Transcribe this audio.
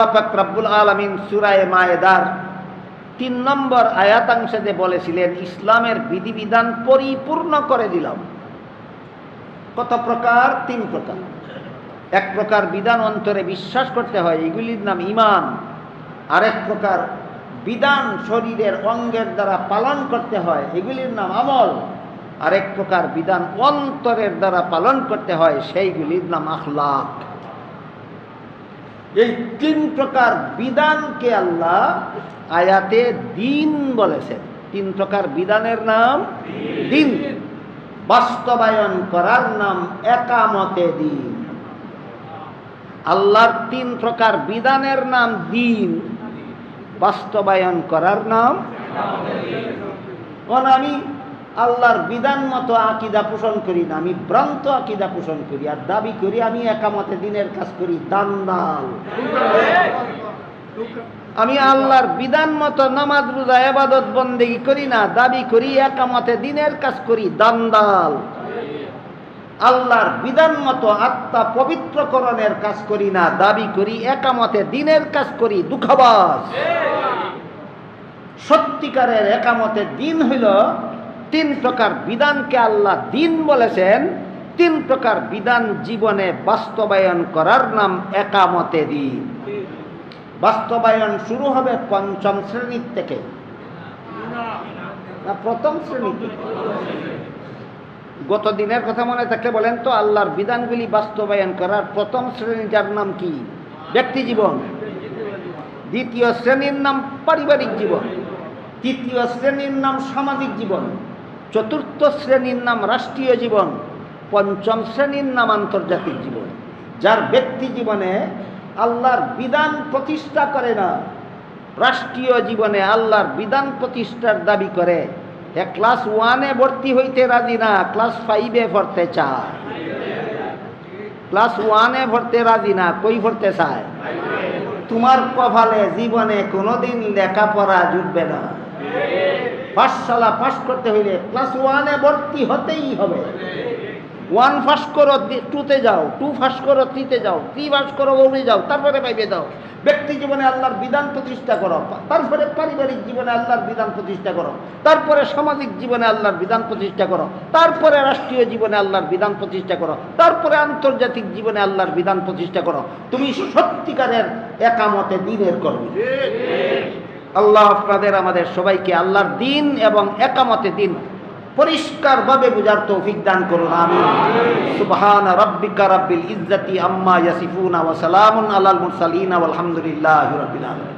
পাক রব্বুল আলামিন সূরা মায়েদার ৩ নম্বর আয়াতাংশে বলেছিলেন, ইসলামের বিধিবিধান পরিপূর্ণ করে দিলাম। কত প্রকার? ৩ প্রকার। এক প্রকার বিধান অন্তরে বিশ্বাস করতে হয়, এগুলির নাম ঈমান। আরেক প্রকার বিধান শরীরের অঙ্গের দ্বারা পালন করতে হয়, এগুলির নাম আমল। আরেক প্রকার বিধান অন্তরের দ্বারা পালন করতে হয়, সেইগুলির নাম আখলাক। এই ৩ প্রকার বিধানকে আল্লাহ আয়াতে দ্বীন বলেছেন। ৩ প্রকার বিধানের নাম দ্বীন, বাস্তবায়ন করার নাম একামতে দ্বীন। আল্লাহর ৩ প্রকার বিধানের নাম দ্বীন, বাস্তবায়ন করার নাম। কারণ আমি আল্লাহর বিধান মতো আকীদা পোষণ করি না, আমি ভ্রান্ত আকীদা পোষণ করি আর দাবি করি আমি একামতে দ্বীনের কাজ করি, দান্দাল। আমি আল্লাহর বিধান মতো নামাজ রোজা ইবাদত বন্দেগী করি না, দাবি করি একামতে দ্বীনের কাজ করি, দান্দাল। আল্লাহর বিধান মতো আত্মা পবিত্রকরণের কাজ করি না, দাবি করি একামতে দ্বীনের কাজ করি, দুঃখবাজ। সত্যিকারের একামতে দ্বীন হইল ৩ প্রকার বিধানকে আল্লাহ দ্বীন বলেছেন। ৩ প্রকার বিধান জীবনে বাস্তবায়ন করার নাম একামতে দ্বীন। বাস্তবায়ন শুরু হবে ৫ম শ্রেণীর থেকে না ১ম শ্রেণী থেকে? গত দিনের কথা মনে থাকলে বলেন তো, আল্লাহর বিধানগুলি বাস্তবায়ন করার ১ম শ্রেণী যার নাম কি? ব্যক্তি জীবন। ২য় শ্রেণীর নাম পারিবারিক জীবন। ৩য় শ্রেণীর নাম সামাজিক জীবন। ৪র্থ শ্রেণীর নাম রাষ্ট্রীয় জীবন। ৫ম শ্রেণীর নাম আন্তর্জাতিক জীবন। যার ব্যক্তি জীবনে আল্লাহর বিধান প্রতিষ্ঠা করে না, রাষ্ট্রীয় জীবনে আল্লাহর বিধান প্রতিষ্ঠার দাবি করে, ক্লাস 1-এ ভর্তি হইতে রাজি না, ক্লাস 5-এ পড়তে চায়। ক্লাস 1-এ ভর্তি রাজি না, কই ভরতে চায়? তোমার কপালে জীবনে কোনোদিন লেখাপড়া জুটবে না। পাঠশালা পাস করতে হইলে ক্লাস 1-এ ভর্তি হতেই হবে। 1 পাস করো, 2-তে যাও, 2 পাস করো, 3-তে যাও, 3 পাস করো, 4-এ যাও, তারপরে 5-এ যাও। ব্যক্তি জীবনে আল্লাহর বিধান প্রতিষ্ঠা করো, তারপরে পারিবারিক জীবনে আল্লাহর বিধান প্রতিষ্ঠা করো, তারপরে সামাজিক জীবনে আল্লাহর বিধান প্রতিষ্ঠা করো, তারপরে রাষ্ট্রীয় জীবনে আল্লাহর বিধান প্রতিষ্ঠা করো, তারপরে আন্তর্জাতিক জীবনে আল্লাহর বিধান প্রতিষ্ঠা করো। তুমি সত্যিকারের একামতে দ্বীনের কর্মী। আল্লাহ আপনাদের আমাদের সবাইকে আল্লাহর দ্বীন এবং একামতে দ্বীন পরিষ্কারভাবে বুঝার তৌফিক দান করুন, আমিন। সুবহানা রাব্বিকা রাব্বিল ইজ্জাতি আম্মা ইয়াসিফুন ওয়া সালামুন আলাল মুরসালিন ওয়াল হামদুলিল্লাহি রাব্বিল আলামিন।